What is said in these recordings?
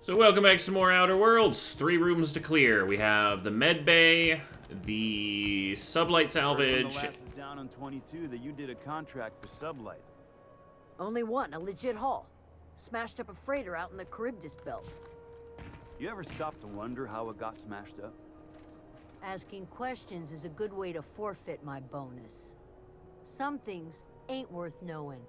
So welcome back to some more Outer Worlds. 3 rooms to clear. We have the Medbay, the sublight salvage. The last is down on 22 that you did a contract for sublight. Only one, a legit haul. Smashed up a freighter out in the Charybdis belt. You ever stop to wonder how it got smashed up? Asking questions is a good way to forfeit my bonus. Some things ain't worth knowing.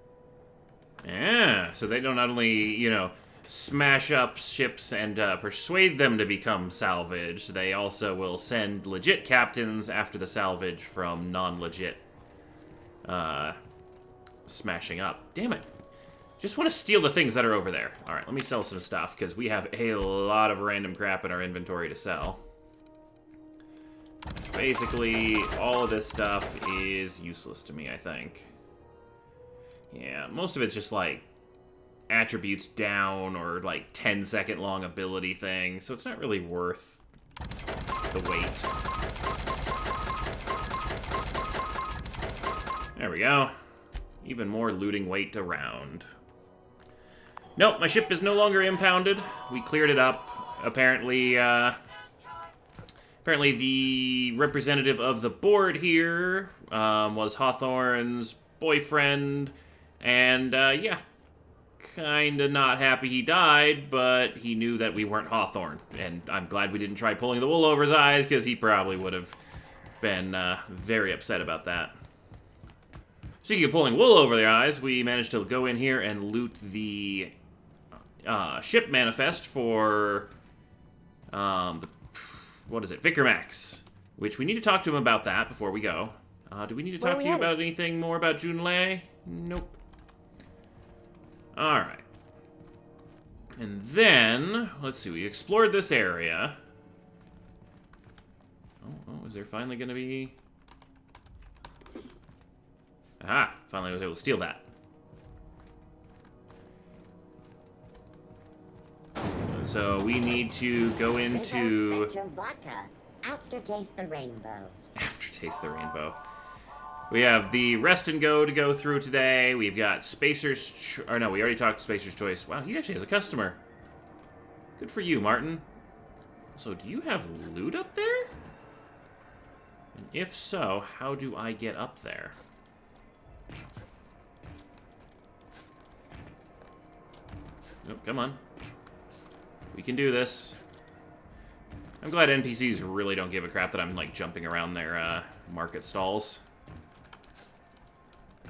Yeah, so they don't not only, you know, smash up ships and persuade them to become salvage, they also will send legit captains after the salvage from non-legit smashing up. Damn it. Just want to steal the things that are over there. Alright, let me sell some stuff, because we have a lot of random crap in our inventory to sell. Basically, all of this stuff is useless to me, I think. Yeah, most of it's just, like, attributes down or, like, 10-second long ability thing, so it's not really worth the wait. There we go. Even more looting weight around. Nope, my ship is no longer impounded. We cleared it up. Apparently, apparently the representative of the board here was Hawthorne's boyfriend, and yeah, kinda not happy he died, but he knew that we weren't Hawthorne, and I'm glad we didn't try pulling the wool over his eyes, because he probably would have been very upset about that. Speaking of pulling wool over their eyes, we managed to go in here and loot the ship manifest for, what is it, Vicar Max, which we need to talk to him about that before we go. Do we need to talk to you about anything more about Junlei? Nope. Alright. And then, let's see, we explored this area. Oh, is there finally going to be... Aha! Finally I was able to steal that. So we need to go into... Aftertaste the rainbow. Aftertaste the rainbow. We have the rest and go to go through today. We've got Spacer's... Or no, we already talked to Spacer's Choice. Wow, he actually has a customer. Good for you, Martin. So, do you have loot up there? And if so, how do I get up there? Nope, come on. We can do this. I'm glad NPCs really don't give a crap that I'm, like, jumping around their market stalls.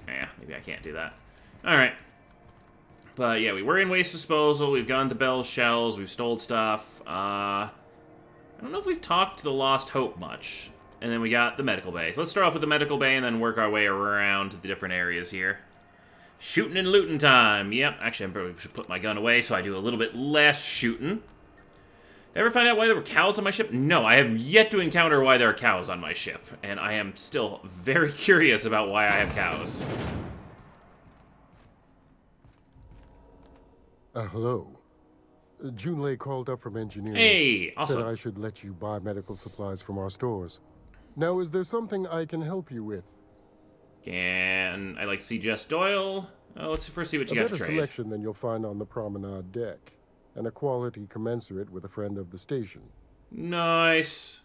Yeah, maybe I can't do that. Alright. But, yeah, we were in waste disposal. We've gone to Bell's Shells. We've stole stuff. I don't know if we've talked to the Lost Hope much. And then we got the medical bay. So let's start off with the medical bay and then work our way around to the different areas here. Shooting and looting time. Yep, actually, I probably should put my gun away so I do a little bit less shooting. Ever find out why there were cows on my ship? No, I have yet to encounter why there are cows on my ship. And I am still very curious about why I have cows. Hello. Junlei called up from engineering. Hey, awesome. Said I should let you buy medical supplies from our stores. Now, is there something I can help you with? Can I like to see Jess Doyle? Oh, let's first see what you got to A better trade. selection than you'll find on the promenade deck, and a quality commensurate with a friend of the station. Nice.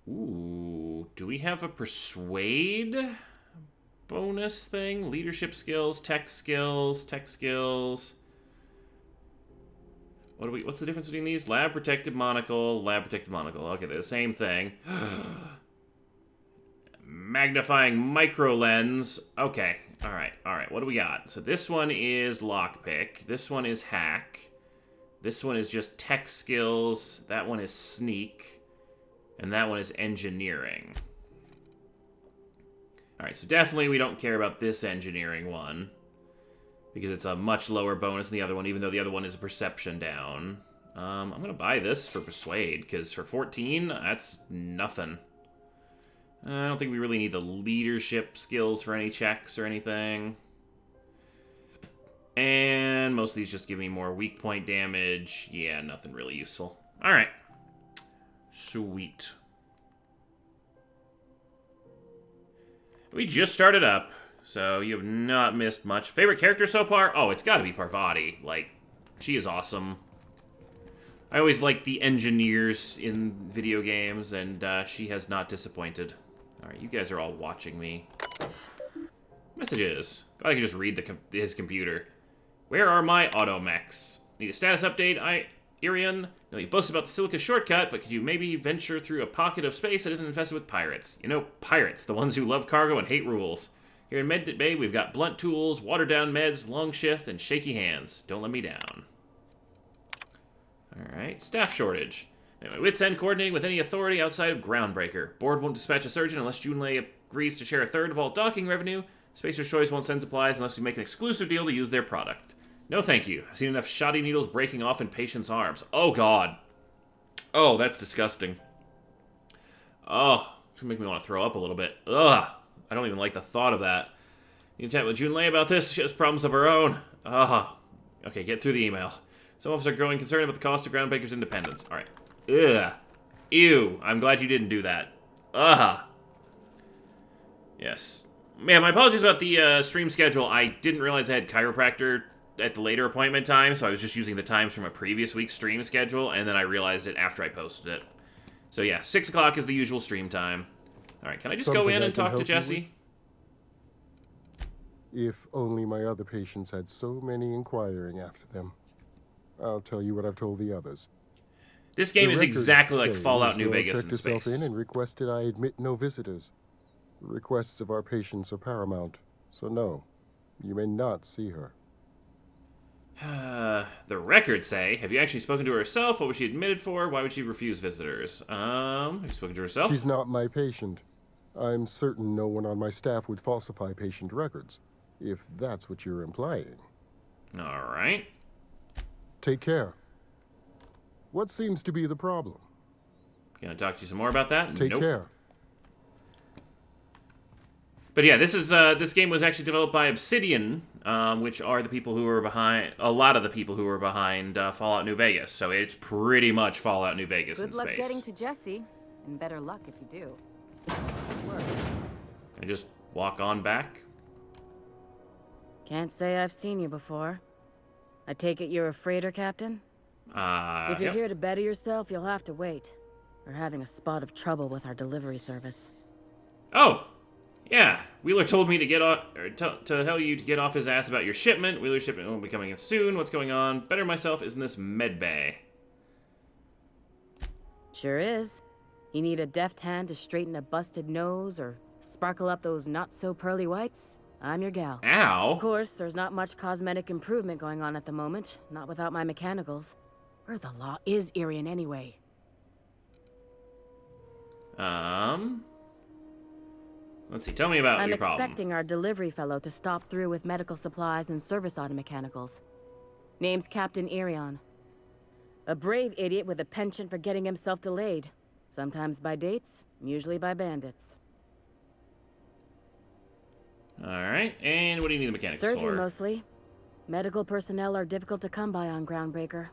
Ooh, do we have a persuade bonus thing? Leadership skills, tech skills, tech skills. What's the difference between these? Lab protected monocle, lab protected monocle. Okay, they're the same thing. Magnifying micro lens. Okay, alright. What do we got? So this one is lockpick. This one is hack. This one is just tech skills. That one is sneak. And that one is engineering. Alright, so definitely we don't care about this engineering one. Because it's a much lower bonus than the other one, even though the other one is a perception down. I'm going to buy this for persuade, because for 14, that's nothing. I don't think we really need the leadership skills for any checks or anything. And most of these just give me more weak point damage. Yeah, nothing really useful. Alright. Sweet. We just started up, so you have not missed much. Favorite character so far? Oh, it's got to be Parvati. Like, She is awesome. I always like the engineers in video games, and she has not disappointed. Alright, you guys are all watching me. Messages. Thought I could just read his computer. Where are my automechs? Need a status update, Irion? No, you boasted about the Silica shortcut, but could you maybe venture through a pocket of space that isn't infested with pirates? You know, pirates, the ones who love cargo and hate rules. Here in Medbay, we've got blunt tools, watered-down meds, long shift, and shaky hands. Don't let me down. Alright, staff shortage. At my wit's end coordinating with any authority outside of Groundbreaker. Board won't dispatch a surgeon unless Junlei agrees to share a third of all docking revenue. Spacer's Choice won't send supplies unless we make an exclusive deal to use their product. No thank you. I've seen enough shoddy needles breaking off in patients' arms. Oh, God. Oh, that's disgusting. Oh, it's gonna make me want to throw up a little bit. Ugh. I don't even like the thought of that. You can chat with Junlei about this. She has problems of her own. Ugh. Okay, get through the email. Some of us are growing concerned about the cost of Groundbreaker's independence. Alright. Ugh. Ew. I'm glad you didn't do that. Ugh. Yes. Man, my apologies about the stream schedule. I didn't realize I had chiropractor at the later appointment time, so I was just using the times from a previous week's stream schedule, and then I realized it after I posted it. So yeah, 6 o'clock is the usual stream time. Alright, can I just go in and talk to Jessie? If only my other patients had so many inquiring after them. I'll tell you what I've told the others. This game is exactly like say Fallout Ms. New Doyle Vegas checked in herself space. in and requested I admit no visitors. The requests of our patients are paramount, so no, you may not see her. The records say, have you actually spoken to her herself? What was she admitted for? Why would she refuse visitors? Have you spoken to herself? She's not my patient. I'm certain no one on my staff would falsify patient records, if that's what you're implying. Alright. Take care. What seems to be the problem? Gonna talk to you some more about that? Take Nope. care. But yeah, this game was actually developed by Obsidian, which are the people who were behind, a lot of the people who were behind Fallout New Vegas. So it's pretty much Fallout New Vegas in Good luck space. getting to Jessie, and better luck if you do. Can I just walk on back? Can't say I've seen you before. I take it you're a freighter captain? If you're Yep. here to better yourself, you'll have to wait. We're having a spot of trouble with our delivery service. Oh! Yeah, Wheeler told me to get off, or to tell you to get off his ass about your shipment. Wheeler's shipment will be coming in soon. What's going on? Better myself is in this medbay. Sure is. You need a deft hand to straighten a busted nose or sparkle up those not-so-pearly whites? I'm your gal. Ow! Of course, there's not much cosmetic improvement going on at the moment. Not without my mechanicals. Where the law is Irion anyway? Let's see. Tell me about I'm your problem. expecting our delivery fellow to stop through with medical supplies and service auto mechanicals. Name's Captain Irion. A brave idiot with a penchant for getting himself delayed. Sometimes by dates, usually by bandits. Alright, and what do you need the mechanics Surgery for? mostly. Medical personnel are difficult to come by on Groundbreaker.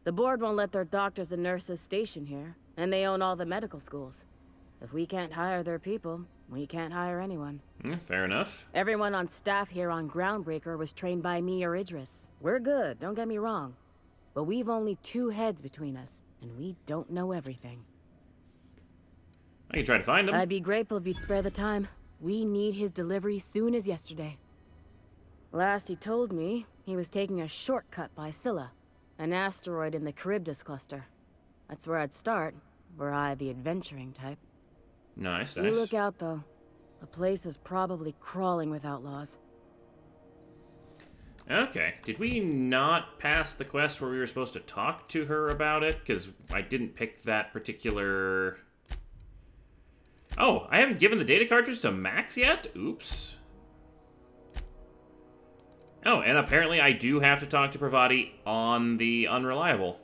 The board won't let their doctors and nurses station here, and they own all the medical schools. If we can't hire their people, we can't hire anyone. Fair enough. Everyone on staff here on Groundbreaker was trained by me or Idris. We're good, don't get me wrong. But we've only 2 heads between us, and we don't know everything. I can try to find him. I'd be grateful if you'd spare the time. We need his delivery soon as yesterday. Last he told me, he was taking a shortcut by Scylla, an asteroid in the Charybdis cluster. That's where I'd start, were I the adventuring type. Nice, You nice. look out, though. The place is probably crawling with outlaws. Okay. Did we not pass the quest where we were supposed to talk to her about it? Because I didn't pick that particular... Oh, I haven't given the data cartridge to Max yet? Oops. Oh, and apparently I do have to talk to Pravati on the Unreliable.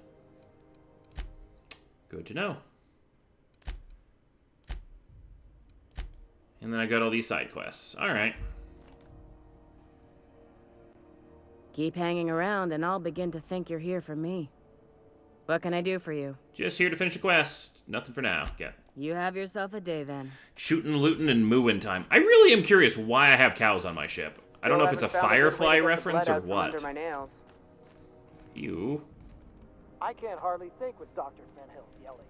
Good to know. And then I got all these side quests. Alright. Keep hanging around and I'll begin to think you're here for me. What can I do for you? Just here to finish a quest. Nothing for now. Yeah. You have yourself a day then. Shootin', lootin', and mooin' time. I really am curious why I have cows on my ship. I don't know if it's a Firefly reference or what. Under my nails. Ew. I can't hardly think with Dr. Van Hill's yelling.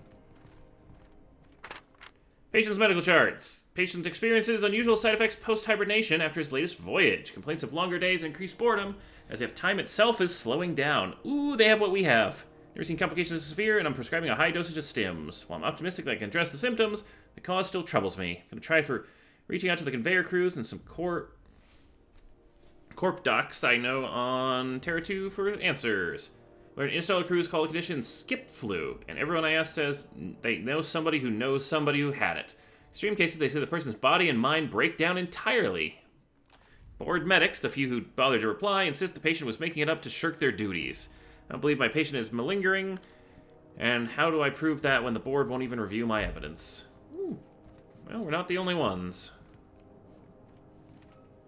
Patient's medical charts. Patient experiences unusual side effects post-hibernation after his latest voyage. Complaints of longer days, increased boredom, as if time itself is slowing down. Ooh, they have what we have. Never seen complications as severe, and I'm prescribing a high dosage of stims. While I'm optimistic that I can address the symptoms, the cause still troubles me. I'm gonna try for reaching out to the conveyor crews and some corp docs I know on Terra 2 for answers. Where an interstellar crews call the condition skip flu, and everyone I ask says they know somebody who knows somebody who had it. Extreme cases, they say the person's body and mind break down entirely. Bored medics, the few who bother to reply, insist the patient was making it up to shirk their duties. I don't believe my patient is malingering, and how do I prove that when the board won't even review my evidence? Ooh. Well, we're not the only ones.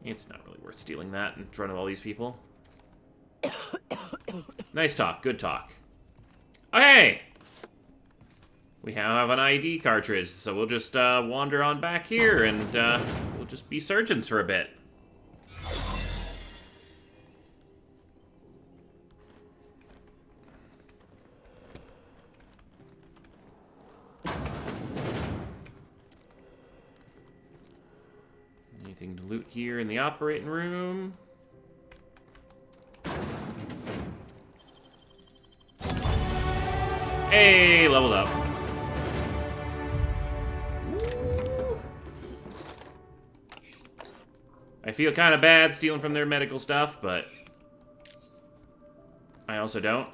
It's not really worth stealing that in front of all these people. Nice talk, good talk. Okay! We now have an ID cartridge, so we'll just wander on back here, and we'll just be surgeons for a bit. Anything to loot here in the operating room? Hey, leveled up. I feel kind of bad stealing from their medical stuff, but I also don't.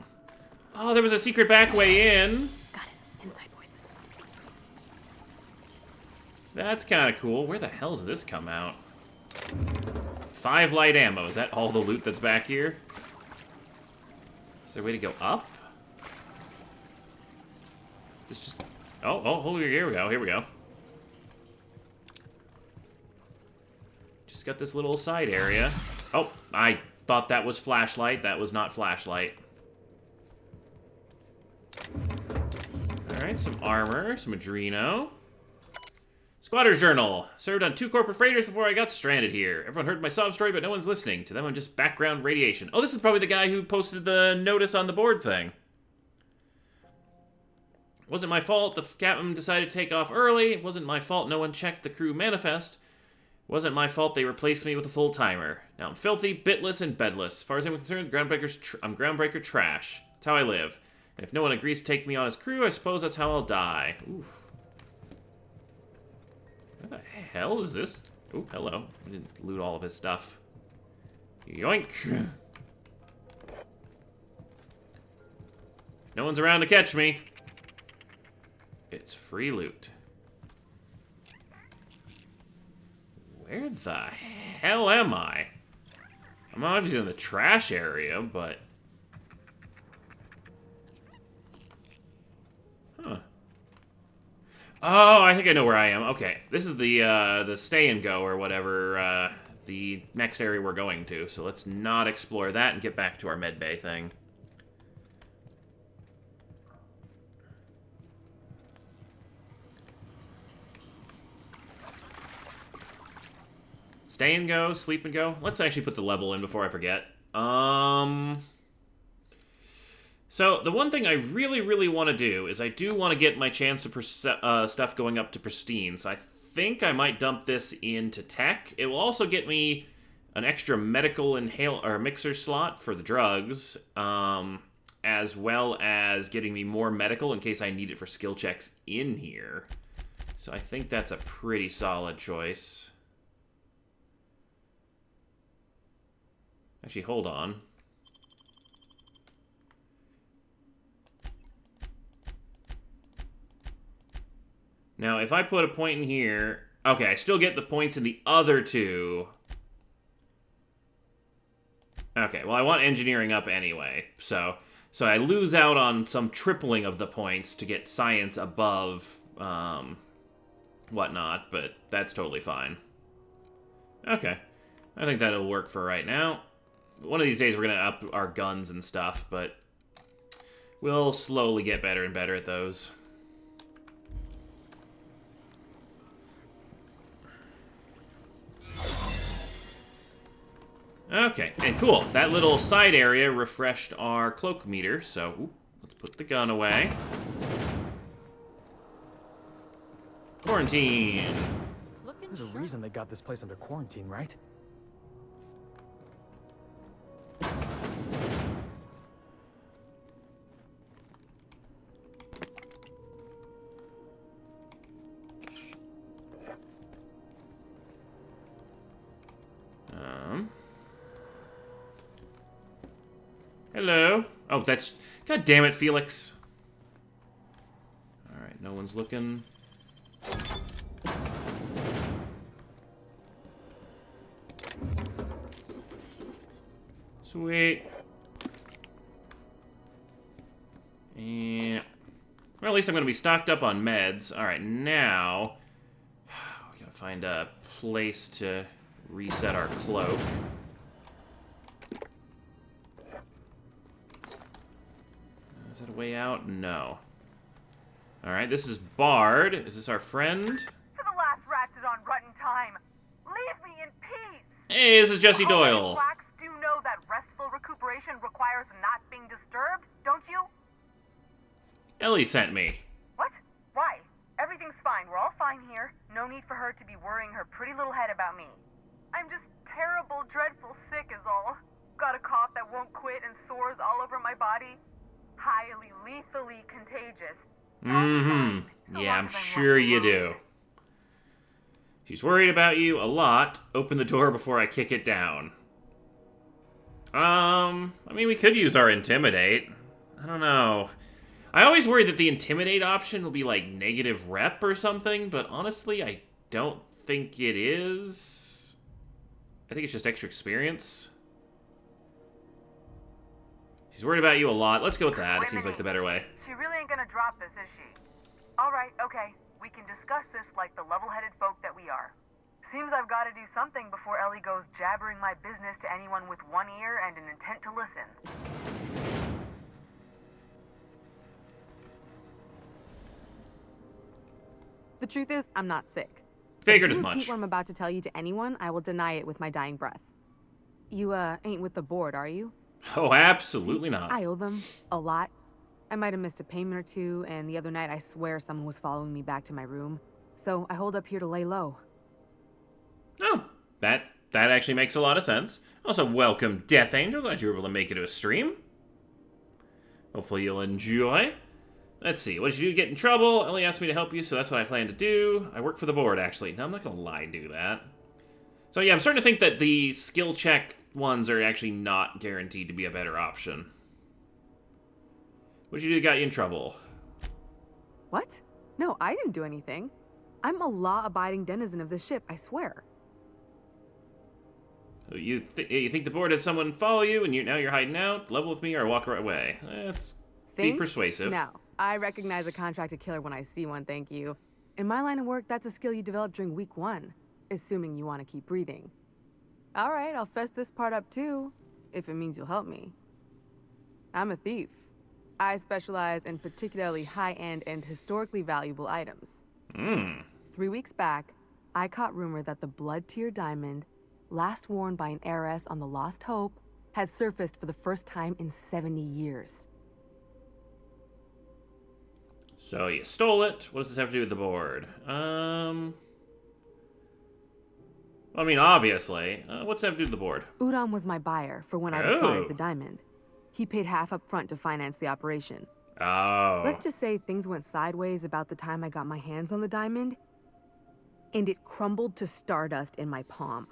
Oh, there was a secret back way in. Got it. Inside voices. That's kind of cool. Where the hell does this come out? 5 light ammo. Is that all the loot that's back here? Is there a way to go up? This just... Oh, here we go, here we go. Just got this little side area. Oh, I thought that was flashlight. That was not flashlight. Alright, some armor, some Adreno. Squatter's Journal. Served on 2 corporate freighters before I got stranded here. Everyone heard my sob story, but no one's listening. To them, I'm just background radiation. Oh, this is probably the guy who posted the notice on the board thing. Wasn't my fault the captain decided to take off early. It wasn't my fault no one checked the crew manifest. Wasn't my fault they replaced me with a full-timer. Now I'm filthy, bitless, and bedless. As far as I'm concerned, I'm Groundbreaker trash. That's how I live. And if no one agrees to take me on as crew, I suppose that's how I'll die. Oof. What the hell is this? Oh, hello. I didn't loot all of his stuff. Yoink. No one's around to catch me. It's free loot. Where the hell am I? I'm obviously in the trash area, but... Huh. Oh, I think I know where I am. Okay, this is the stay and go or whatever, the next area we're going to. So let's not explore that and get back to our medbay thing. Stay and go, sleep and go. Let's actually put the level in before I forget. So, the one thing I really, really want to do is I do want to get my chance of stuff going up to pristine. So I think I might dump this into tech. It will also get me an extra medical mixer slot for the drugs, as well as getting me more medical in case I need it for skill checks in here. So I think that's a pretty solid choice. Actually, hold on. Now, if I put a point in here... Okay, I still get the points in the other two. Okay, well, I want engineering up anyway. So I lose out on some tripling of the points to get science above whatnot, but that's totally fine. Okay, I think that'll work for right now. One of these days we're going to up our guns and stuff, but we'll slowly get better and better at those. Okay, and cool. That little side area refreshed our cloak meter, so let's put the gun away. Quarantine. There's a reason they got this place under quarantine, right? Hello. Oh, that's... God damn it, Felix. Alright, no one's looking. Sweet. Yeah. Well, at least I'm going to be stocked up on meds. Alright, now... we gotta find a place to reset our cloak. Is that a way out? No. Alright, this is Bard. Is this our friend? For the last ratchet on rotten time, leave me in peace! Hey, this is Jessie Doyle. Blacks do know that restful recuperation requires not being disturbed, don't you? Ellie sent me. What? Why? Everything's fine. We're all fine here. No need for her to be worrying her pretty little head about me. I'm just terrible, dreadful sick is all. Got a cough that won't quit and sores all over my body. Highly lethally contagious. Mm-hmm. Yeah, I'm sure you do. She's worried about you a lot. Open the door before I kick it down. I mean, we could use our Intimidate. I don't know. I always worry that the Intimidate option will be like negative rep or something, but honestly, I don't think it is. I think it's just extra experience. She's worried about you a lot. Let's go with that. It seems like the better way. She really ain't gonna drop this, is she? Alright, okay. We can discuss this like the level-headed folk that we are. Seems I've got to do something before Ellie goes jabbering my business to anyone with one ear and an intent to listen. The truth is, I'm not sick. Figured as If you much. repeat what I'm about to tell you to anyone, I will deny it with my dying breath. You, ain't with the board, are you? Oh, absolutely not. I owe them a lot. I might have missed a payment or two, and the other night I swear someone was following me back to my room. So I hold up here to lay low. Oh, that actually makes a lot of sense. Also, welcome, Death Angel. Glad you were able to make it to a stream. Hopefully you'll enjoy. Let's see. What did you do to get in trouble? Ellie asked me to help you, so that's what I plan to do. I work for the board, actually. No, I'm not going to lie and do that. So yeah, I'm starting to think that the skill check ones are actually not guaranteed to be a better option. What did you do that got you in trouble? What? No, I didn't do anything. I'm a law-abiding denizen of this ship, I swear. You think the board had someone follow you, and now you're hiding out? Level with me or walk right away. Let's be persuasive. No, I recognize a contracted killer when I see one, thank you. In my line of work, that's a skill you develop during week 1, assuming you want to keep breathing. All right, I'll fess this part up too, if it means you'll help me. I'm a thief. I specialize in particularly high-end and historically valuable items. 3 weeks back, I caught rumor that the blood-tier diamond, last worn by an heiress on the Lost Hope, had surfaced for the first time in 70 years. So you stole it. What does this have to do with the board? I mean, obviously. What's that have to do with the board? Udon was my buyer for when I acquired the diamond. He paid half up front to finance the operation. Oh. Let's just say things went sideways about the time I got my hands on the diamond, and it crumbled to stardust in my palm.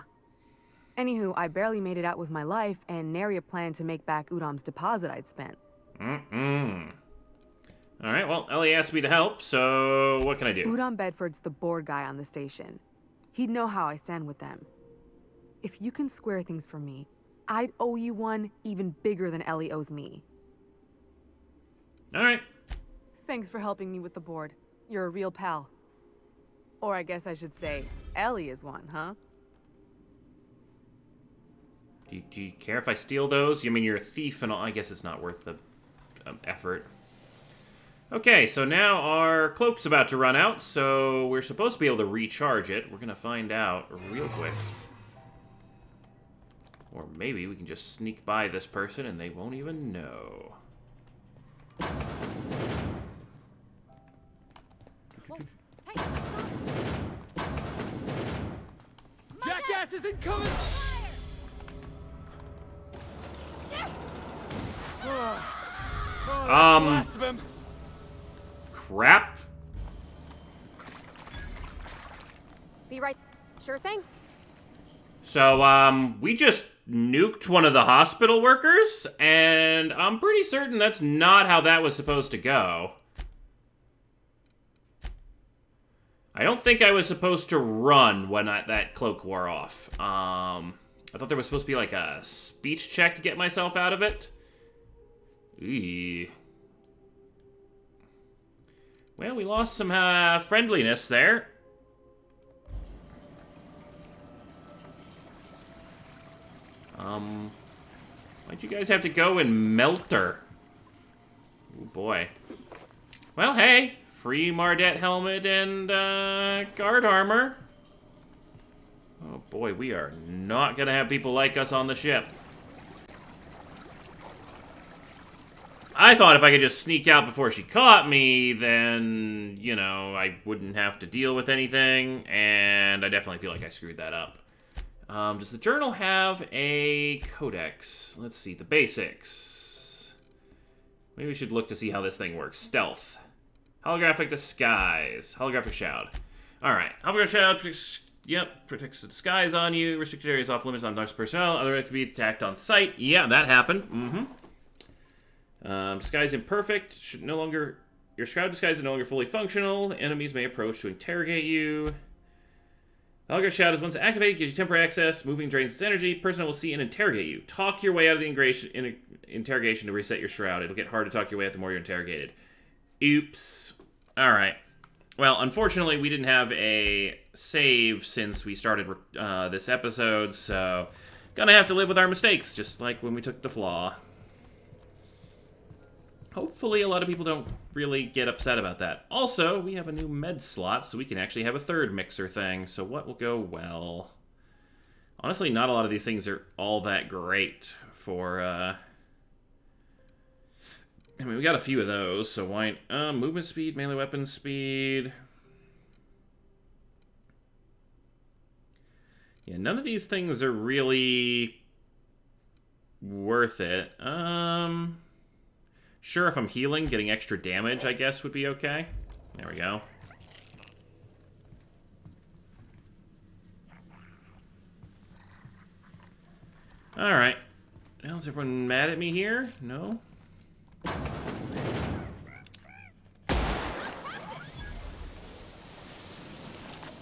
Anywho, I barely made it out with my life, and nary a plan to make back Udam's deposit I'd spent. Alright, well, Ellie asked me to help, so what can I do? Udam Bedford's the board guy on the station. He'd know how I stand with them. If you can square things for me, I'd owe you one even bigger than Ellie owes me. Alright. Thanks for helping me with the board. You're a real pal. Or I guess I should say, Ellie is one, huh? Do you care if I steal those? You mean you're a thief and all? I guess it's not worth the effort. Okay, so now our cloak's about to run out, so we're supposed to be able to recharge it. We're going to find out real quick. Or maybe we can just sneak by this person and they won't even know. Jackass is incoming! Blast him. Crap. Be right. Sure thing. So, we just nuked one of the hospital workers, and I'm pretty certain that's not how that was supposed to go. I don't think I was supposed to run when that cloak wore off. I thought there was supposed to be like a speech check to get myself out of it. Eee. Well, we lost some friendliness there. Why'd you guys have to go and melt her? Oh boy. Well, hey, free Mardet helmet and guard armor. Oh boy, we are not gonna have people like us on the ship. I thought if I could just sneak out before she caught me, then, you know, I wouldn't have to deal with anything, and I definitely feel like I screwed that up. Does the journal have a codex? Let's see, the basics. Maybe we should look to see how this thing works. Stealth. Holographic disguise. Holographic shroud. Alright, holographic shroud, yep, protects the disguise on you. Restricted areas off limits on Dark's personnel. Otherwise, it could be attacked on sight. Yeah, that happened. Disguise imperfect. Should no longer... Your shroud disguise is no longer fully functional. Enemies may approach to interrogate you. Holographic shroud is once activated, gives you temporary access. Moving drains its energy. Personnel will see and interrogate you. Talk your way out of the interrogation to reset your shroud. It'll get hard to talk your way out the more you're interrogated. Oops. Alright. Well, unfortunately, we didn't have a save since we started this episode, so... Gonna have to live with our mistakes, just like when we took the flaw. Hopefully a lot of people don't really get upset about that. Also, we have a new med slot, so we can actually have a third mixer thing. So what will go well? Honestly, not a lot of these things are all that great for, I mean, we got a few of those, so why... movement speed, melee weapon speed... Yeah, none of these things are really worth it. Sure, if I'm healing, getting extra damage, I guess, would be okay. There we go. Alright. Well, is everyone mad at me here? No?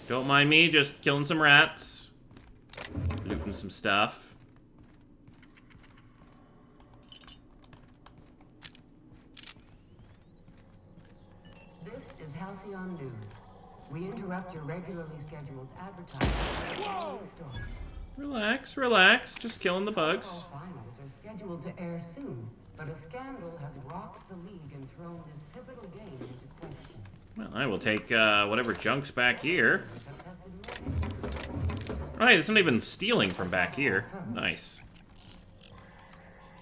Don't mind me, just killing some rats. Looting some stuff. Halcyon News. We interrupt your regularly scheduled advertising. Relax, relax. Just killing the bugs. Finals are scheduled to air soon, but a scandal has rocked the league and thrown this pivotal game into question. Well, I will take whatever junk's back here. Oh, hey, it's not even stealing from back here. Nice.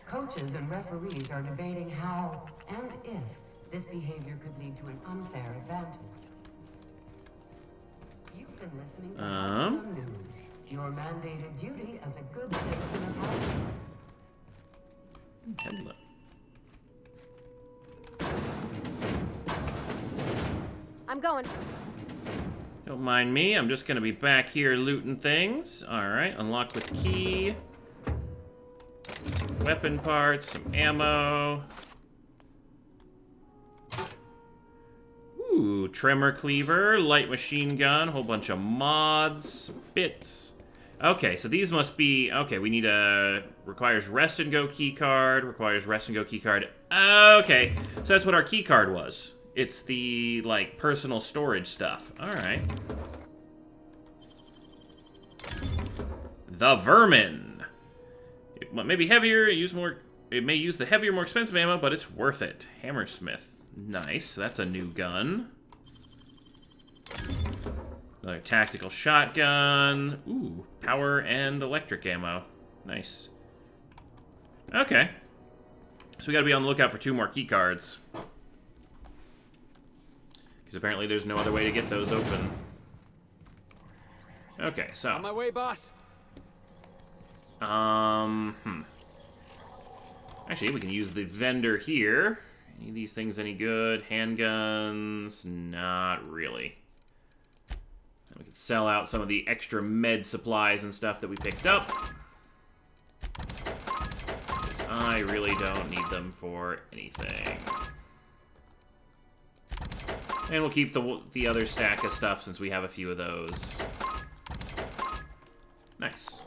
Coaches and referees are debating how and if this behavior could lead to an unfair advantage. You've been listening to Halcyon News, your mandated duty as a good citizen of Halcyon. Hello. I'm going. Don't mind me, I'm just gonna be back here looting things. Alright, unlock with key. Weapon parts, some ammo. Ooh, tremor cleaver, light machine gun, whole bunch of mods, some bits. Okay, so these must be... Okay, we need a... Requires rest and go key card, requires rest and go key card. Okay, so that's what our key card was. It's the, like, personal storage stuff. Alright. The Vermin. It may be heavier, it may use the heavier, more expensive ammo, but it's worth it. Hammersmith. Nice, that's a new gun. Another tactical shotgun. Ooh, power and electric ammo. Nice. Okay. So we gotta be on the lookout for 2 more key cards. Because apparently there's no other way to get those open. Okay, so. On my way, boss. Actually, we can use the vendor here. Any of these things any good? Handguns? Not really. And we can sell out some of the extra med supplies and stuff that we picked up. Because I really don't need them for anything. And we'll keep the other stack of stuff since we have a few of those. Nice.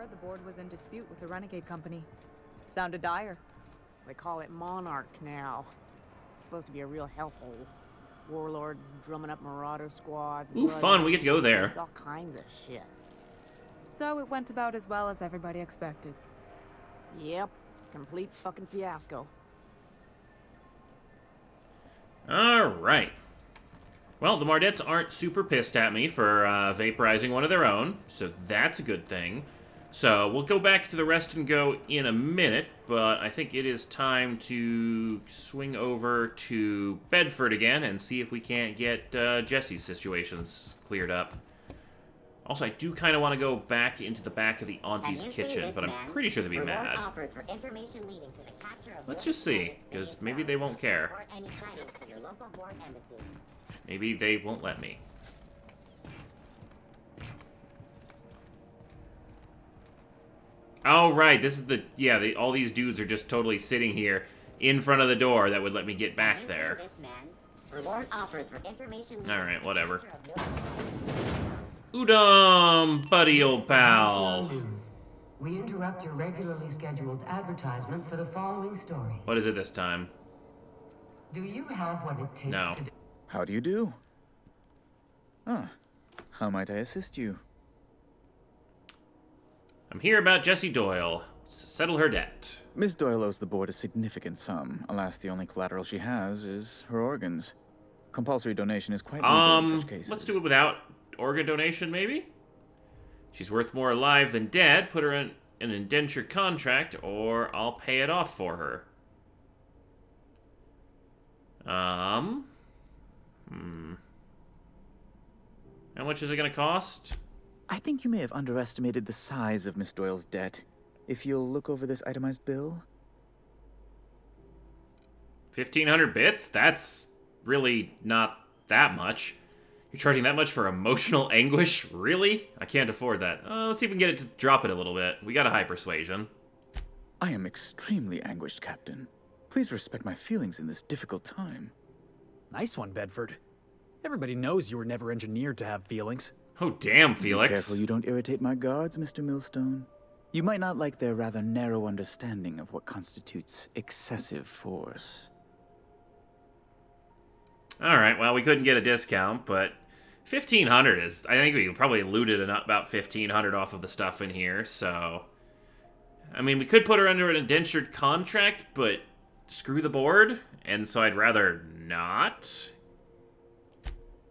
The board was in dispute with the Renegade Company. Sounded dire. They call it Monarch now. It's supposed to be a real hellhole. Warlords drumming up marauder squads. Ooh, fun. We get to go there. It's all kinds of shit. So it went about as well as everybody expected. Yep. Complete fucking fiasco. Alright. Well, the Mardettes aren't super pissed at me for vaporizing one of their own, so that's a good thing. So, we'll go back to the rest and go in a minute, but I think it is time to swing over to Bedford again and see if we can't get Jessie's situations cleared up. Also, I do kind of want to go back into the back of the Auntie's kitchen, but I'm pretty sure they'd be mad. Let's just see, because maybe they won't care. Maybe they won't let me. Oh, right, this is the... Yeah, all these dudes are just totally sitting here in front of the door that would let me get back there. Alright, whatever. Udom, buddy old pal. We interrupt your regularly scheduled advertisement for the following story. What is it this time? Do you have what it takes to do? How do you do? Ah, how might I assist you? I'm here about Jessie Doyle. Settle her debt. Miss Doyle owes the board a significant sum. Alas, the only collateral she has is her organs. Compulsory donation is quite legal in such cases. Let's do it without organ donation, maybe? She's worth more alive than dead. Put her in an indenture contract, or I'll pay it off for her. How much is it gonna cost? I think you may have underestimated the size of Miss Doyle's debt. If you'll look over this itemized bill. 1,500 bits? That's really not that much. You're charging that much for emotional anguish? Really? I can't afford that. Let's see if we can get it to drop it a little bit. We got a high persuasion. I am extremely anguished, Captain. Please respect my feelings in this difficult time. Nice one, Bedford. Everybody knows you were never engineered to have feelings. Oh, damn, Felix. Be careful you don't irritate my guards, Mr. Millstone. You might not like their rather narrow understanding of what constitutes excessive force. Alright, well, we couldn't get a discount, but 1,500 is... I think we probably looted about 1,500 off of the stuff in here, so... I mean, we could put her under an indentured contract, but screw the board, and so I'd rather not.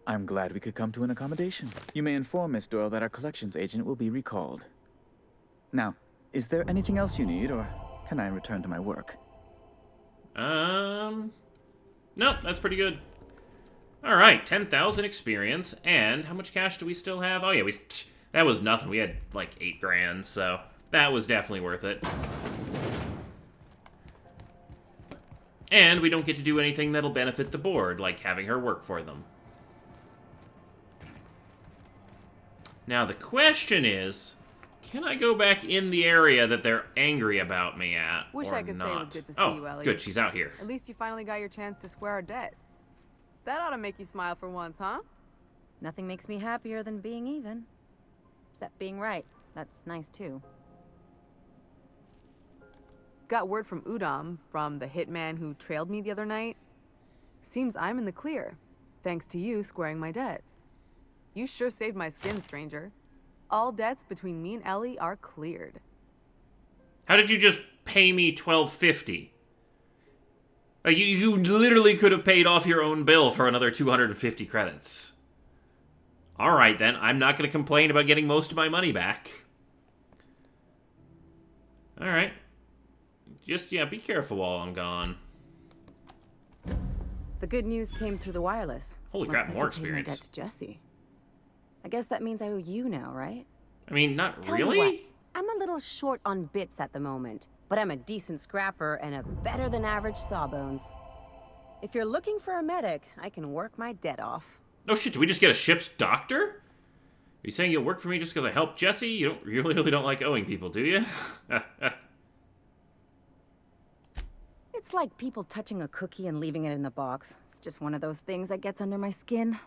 I'm glad we could come to an accommodation. You may inform Miss Doyle that our collections agent will be recalled. Now, is there anything else you need, or can I return to my work? No, that's pretty good. Alright, 10,000 experience, and how much cash do we still have? Oh yeah, that was nothing. We had like 8 grand, so that was definitely worth it. And we don't get to do anything that'll benefit the board, like having her work for them. Now, the question is, can I go back in the area that they're angry about me at, Wish or I could not? say it was good to see you, Ellie. Good, she's out here. At least you finally got your chance to square our debt. That ought to make you smile for once, huh? Nothing makes me happier than being even. Except being right. That's nice, too. Got word from Udom, from the hitman who trailed me the other night. Seems I'm in the clear, thanks to you squaring my debt. You sure saved my skin, stranger. All debts between me and Ellie are cleared. How did you just pay me $12.50? Like, you literally could have paid off your own bill for another 250 credits. Alright then, I'm not going to complain about getting most of my money back. Alright. Just, yeah, be careful while I'm gone. The good news came through the wireless. Holy Looks crap, like more you paid my experience. debt to Jessie. I guess that means I owe you now, right? I mean, not Tell you really? what, I'm a little short on bits at the moment, but I'm a decent scrapper and a better than average sawbones. If you're looking for a medic, I can work my debt off. Oh shit, do we just get a ship's doctor? Are you saying you'll work for me just because I helped Jessie? You really don't like owing people, do you? It's like people touching a cookie and leaving it in the box. It's just one of those things that gets under my skin.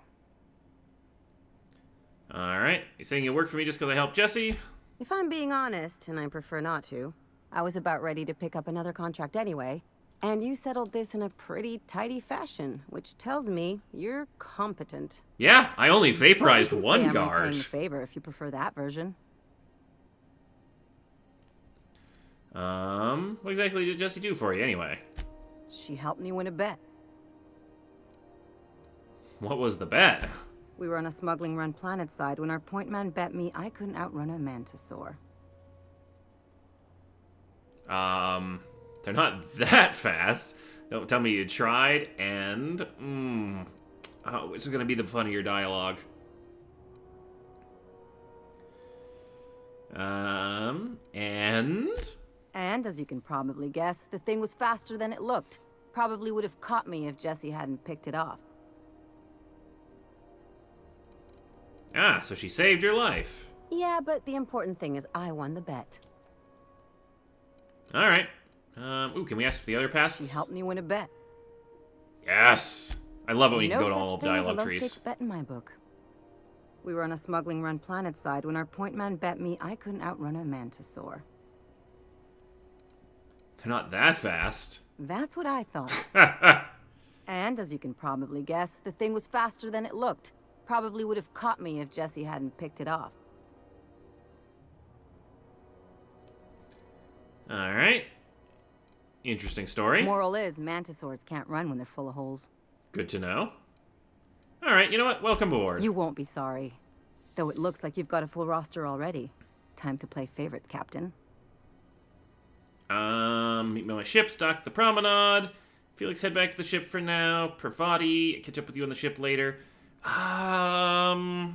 Alright, you saying you'll work for me just because I helped Jessie? If I'm being honest, and I prefer not to, I was about ready to pick up another contract anyway, and you settled this in a pretty tidy fashion, which tells me you're competent. Yeah, I only vaporized Well, you can one say I'm guard. repaying the favor if you prefer that version. What exactly did Jessie do for you anyway? She helped me win a bet. What was the bet? We were on a smuggling run planetside when our point man bet me I couldn't outrun a mantisaur. They're not that fast. Don't tell me you tried, and... Oh, which is gonna be the funnier dialogue? And... And, as you can probably guess, the thing was faster than it looked. Probably would have caught me if Jessie hadn't picked it off. Ah, so she saved your life. Yeah, but the important thing is I won the bet. Alright. Ooh, can we ask for the other paths? She helped me win a bet. Yes! I love it when you can go to all No of such thing as a dialogue trees. low-stakes bet in my book. We were on a smuggling run planetside when our point man bet me I couldn't outrun a mantisaur. They're not that fast. That's what I thought. And, as you can probably guess, the thing was faster than it looked. Probably would have caught me if Jessie hadn't picked it off. Alright. Interesting story. Moral is, mantisaurs can't run when they're full of holes. Good to know. Alright, you know what? Welcome aboard. You won't be sorry. Though it looks like you've got a full roster already. Time to play favorites, Captain. Meet me on my ship, dock the promenade. Felix, head back to the ship for now. Pravati, catch up with you on the ship later. I mean,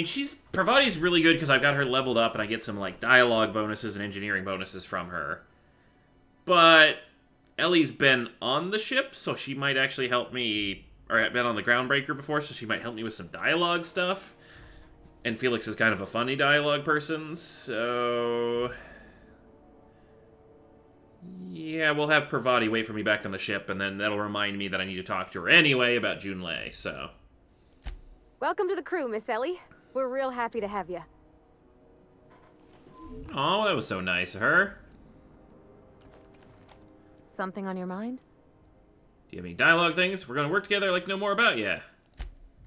Pravati's really good because I've got her leveled up and I get some, like, dialogue bonuses and engineering bonuses from her. But Ellie's been on the ship, so she might actually help me, or been on the Groundbreaker before, so she might help me with some dialogue stuff. And Felix is kind of a funny dialogue person, so... Yeah, we'll have Pravati wait for me back on the ship, and then that'll remind me that I need to talk to her anyway about Junlei, so... Welcome to the crew, Miss Ellie. We're real happy to have you. Oh, that was so nice of her. Something on your mind? Do you have any dialogue things? We're gonna work together like no more about ya.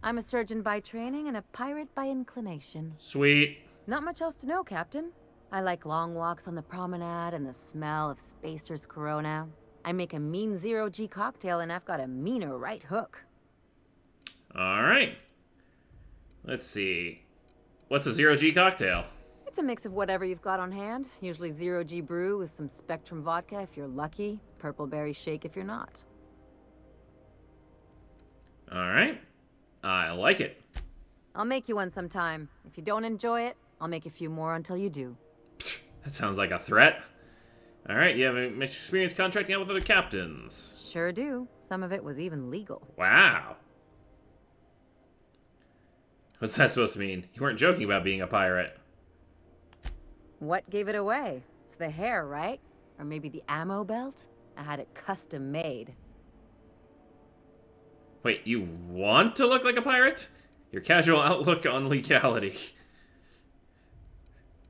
I'm a surgeon by training and a pirate by inclination. Sweet. Not much else to know, Captain. I like long walks on the promenade and the smell of Spacer's Corona. I make a mean zero-G cocktail and I've got a meaner right hook. Alright. Let's see. What's a zero-G cocktail? It's a mix of whatever you've got on hand. Usually zero-G brew with some Spectrum vodka if you're lucky. Purple berry shake if you're not. Alright. I like it. I'll make you one sometime. If you don't enjoy it, I'll make a few more until you do. That sounds like a threat. Alright, you have much experience contracting out with other captains. Sure do. Some of it was even legal. Wow. What's that supposed to mean? You weren't joking about being a pirate. What gave it away? It's the hair, right? Or maybe the ammo belt? I had it custom made. Wait, you want to look like a pirate? Your casual outlook on legality.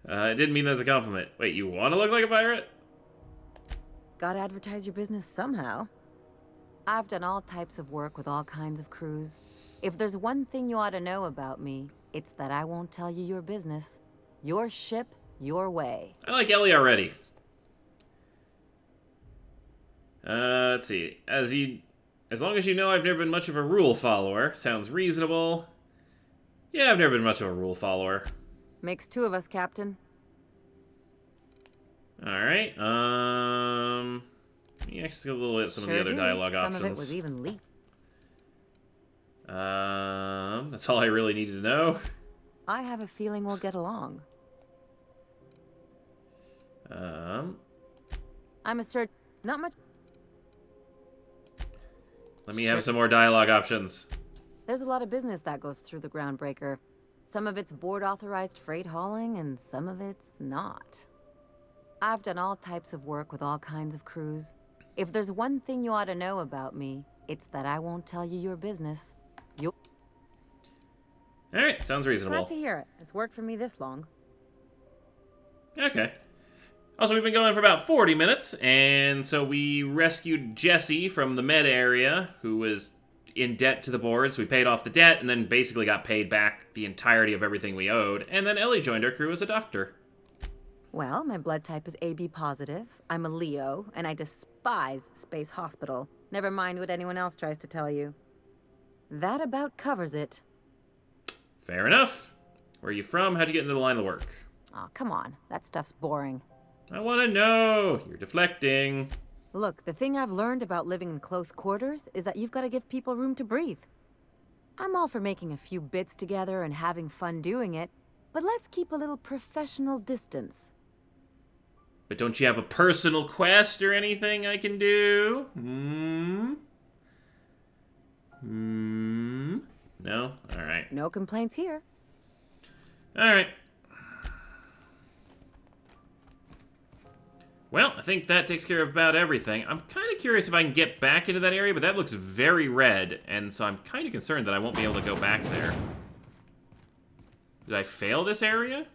I didn't mean that as a compliment. Wait, you want to look like a pirate? Gotta advertise your business somehow. I've done all types of work with all kinds of crews. If there's one thing you ought to know about me, it's that I won't tell you your business. Your ship, your way. I like Ellie already. Let's see. As you As long as you know I've never been much of a rule follower. Sounds reasonable. Yeah, I've never been much of a rule follower. Makes two of us, Captain. Alright, let me actually get a little bit some of the other dialogue options. Some of it was even leaked. That's all I really needed to know. I have a feeling we'll get along. I'm a cert... Not much... Let me have some more dialogue options. There's a lot of business that goes through the Groundbreaker. Some of it's board-authorized freight hauling, and some of it's not. I've done all types of work with all kinds of crews. If there's one thing you ought to know about me, it's that I won't tell you your business. You'll... Alright, sounds reasonable. Glad to hear it. It's worked for me this long. Okay. Also, we've been going for about 40 minutes, and so we rescued Jessie from the med area, who was in debt to the board, so we paid off the debt, and then basically got paid back the entirety of everything we owed, and then Ellie joined our crew as a doctor. Well, my blood type is AB positive. I'm a Leo, and I despise Space Hospital. Never mind what anyone else tries to tell you. That about covers it. Fair enough. Where are you from? How'd you get into the line of work? Aw, come on. That stuff's boring. I want to know. You're deflecting. Look, the thing I've learned about living in close quarters is that you've got to give people room to breathe. I'm all for making a few bits together and having fun doing it, but let's keep a little professional distance. But don't you have a personal quest or anything I can do? No? Alright. No complaints here. Alright. Well, I think that takes care of about everything. I'm kind of curious if I can get back into that area, but that looks very red, and so I'm kind of concerned that I won't be able to go back there. Did I fail this area?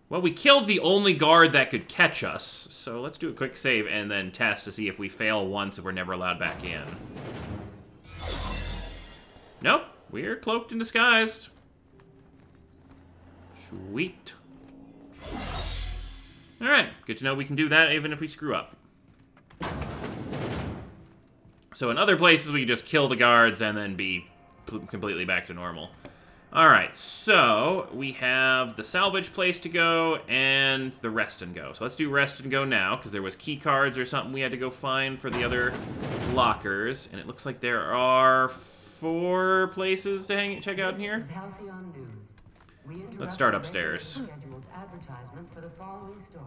Well, we killed the only guard that could catch us, so let's do a quick save and then test to see if we fail once if we're never allowed back in. Nope, we're cloaked and disguised. Sweet. Alright, good to know we can do that even if we screw up. So in other places, we just kill the guards and then be completely back to normal. Alright, so we have the salvage place to go and the rest and go. So let's do rest and go now, because there was key cards or something we had to go find for the other lockers. And it looks like there are 4 places to check out in here. Let's start upstairs. Advertisement for the following story.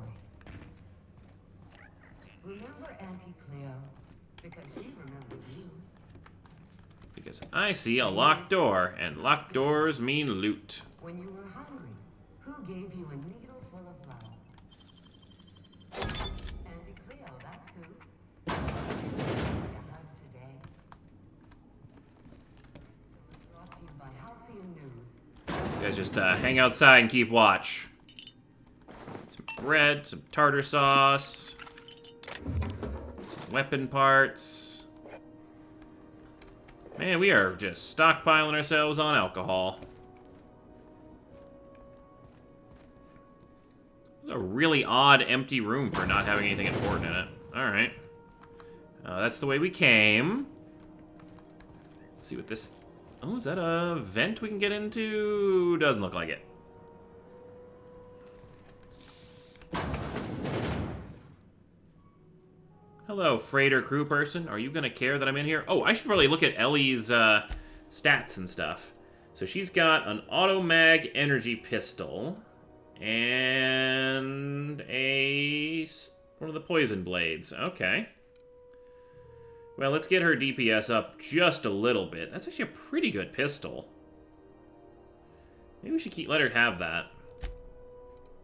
Remember Auntie Cleo? Because she remembers you. Because I see a locked door, and locked doors mean loot. When you were hungry, who gave you a needle full of love? Auntie Cleo, that's who. You hug today. Brought to you by Halcyon News. You guys just hang outside and keep watch. Some bread, some tartar sauce, some weapon parts. Man, we are just stockpiling ourselves on alcohol. It's a really odd, empty room for not having anything important in it. Alright. That's the way we came. Let's see what this... Oh, is that a vent we can get into? Doesn't look like it. Hello, freighter crew person. Are you gonna care that I'm in here? Oh, I should probably look at Ellie's stats and stuff. So she's got an auto-mag energy pistol and one of the poison blades. Okay. Well, let's get her DPS up just a little bit. That's actually a pretty good pistol. Maybe we should let her have that.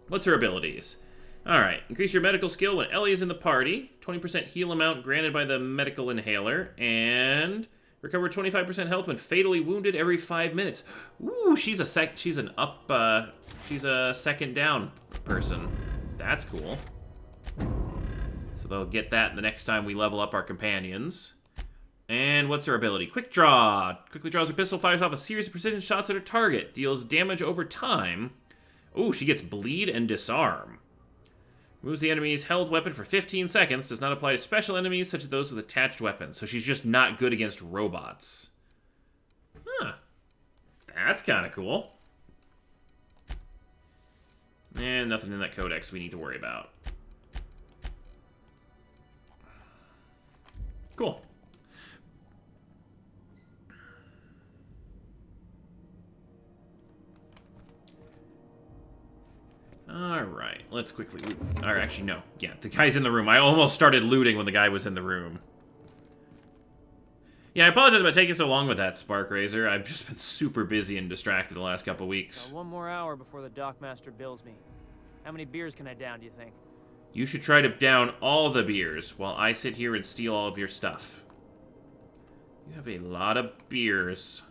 What's her abilities? Alright, increase your medical skill when Ellie is in the party. 20% heal amount granted by the medical inhaler. And recover 25% health when fatally wounded every 5 minutes. Ooh, she's a second down person. That's cool. So they'll get that the next time we level up our companions. And what's her ability? Quick Draw. Quickly draws her pistol, fires off a series of precision shots at her target. Deals damage over time. Ooh, she gets bleed and disarm. Removes the enemy's held weapon for 15 seconds. Does not apply to special enemies, such as those with attached weapons. So she's just not good against robots. Huh. That's kind of cool. And nothing in that codex we need to worry about. Cool. Alright, let's quickly loot. Or actually, no. Yeah, the guy's in the room. I almost started looting when the guy was in the room. Yeah, I apologize about taking so long with that, Spark Razor. I've just been super busy and distracted the last couple weeks. One more hour before the Dockmaster bills me. How many beers can I down, do you think? You should try to down all the beers while I sit here and steal all of your stuff. You have a lot of beers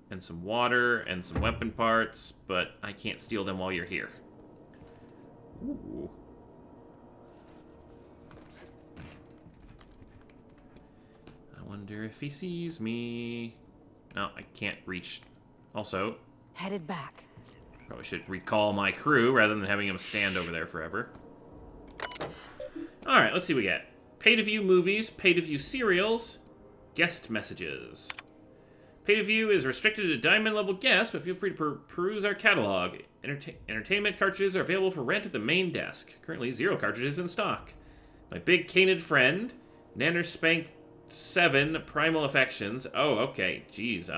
and some water and some weapon parts, but I can't steal them while you're here. Ooh. I wonder if he sees me. No, I can't reach. Also, Headed back. probably should recall my crew rather than having him stand over there forever. Alright, let's see what we get. Pay-to-view movies, pay-to-view serials, guest messages. Pay-to-view is restricted to diamond-level guests, but feel free to peruse our catalog. Entertainment cartridges are available for rent at the main desk. Currently, 0 cartridges in stock. My Big Canid Friend, Nanner Spank 7, Primal Affections. Oh, okay. Jeez,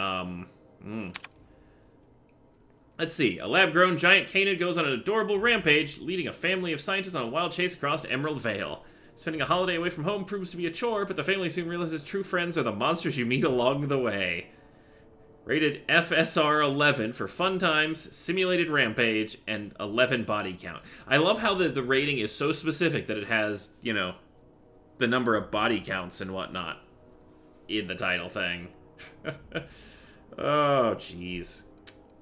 Let's see. A lab-grown giant canid goes on an adorable rampage, leading a family of scientists on a wild chase across Emerald Vale. Spending a holiday away from home proves to be a chore, but the family soon realizes true friends are the monsters you meet along the way. Rated FSR 11 for fun times, simulated rampage, and 11 body count. I love how the rating is so specific that it has, you know, the number of body counts and whatnot in the title thing. Oh, jeez.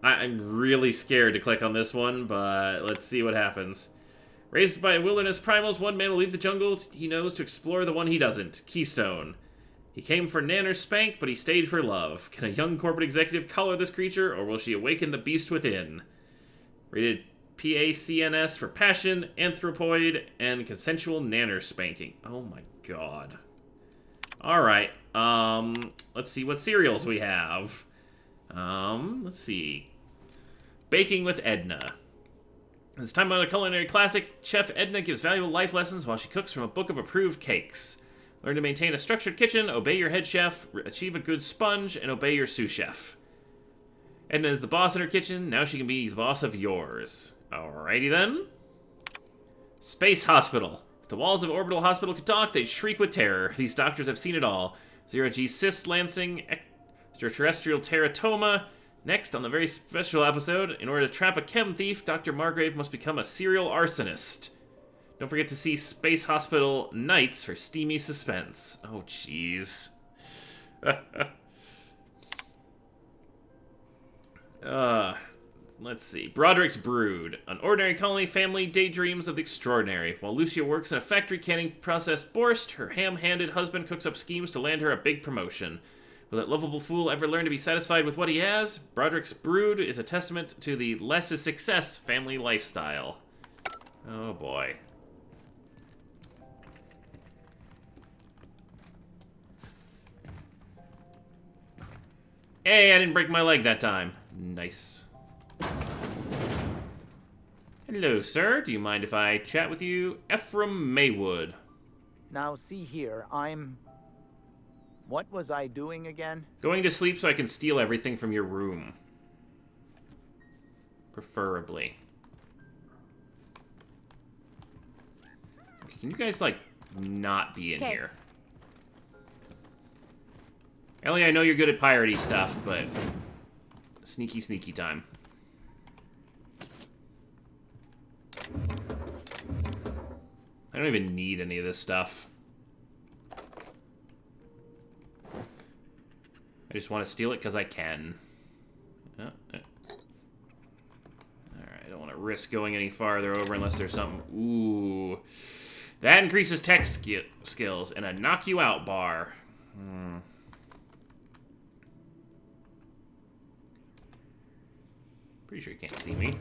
I'm really scared to click on this one, but let's see what happens. Raised by wilderness primals, one man will leave the jungle he knows to explore the one he doesn't. Keystone. He came for Nanner Spank, but he stayed for love. Can a young corporate executive color this creature, or will she awaken the beast within? Rated PACNS for passion, anthropoid, and consensual Nanner Spanking. Oh my god. Alright, let's see what cereals we have. Let's see. Baking with Edna. This time on a culinary classic, Chef Edna gives valuable life lessons while she cooks from a book of approved cakes. Learn to maintain a structured kitchen, obey your head chef, achieve a good sponge, and obey your sous chef. Edna is the boss in her kitchen, now she can be the boss of yours. Alrighty then. Space Hospital. If the walls of Orbital Hospital could talk, they'd shriek with terror. These doctors have seen it all. Zero-G cyst lancing, extraterrestrial teratoma. Next, on the very special episode, in order to trap a chem thief, Dr. Margrave must become a serial arsonist. Don't forget to see Space Hospital Nights for steamy suspense. Oh, jeez. Let's see. Broderick's Brood. An ordinary colony family daydreams of the extraordinary. While Lucia works in a factory canning processed borscht, her ham-handed husband cooks up schemes to land her a big promotion. Will that lovable fool ever learn to be satisfied with what he has? Broderick's Brood is a testament to the less is success family lifestyle. Oh, boy. Hey, I didn't break my leg that time. Nice. Hello, sir. Do you mind if I chat with you? Ephraim Maywood. Now, see here, What was I doing again? Going to sleep so I can steal everything from your room. Preferably. Can you guys, like, not be in here? Ellie, I know you're good at piratey stuff, but sneaky, sneaky time. I don't even need any of this stuff. I just want to steal it because I can. Alright, I don't want to risk going any farther over unless there's something... Ooh. That increases tech skills and a knock you out bar. Pretty sure you can't see me.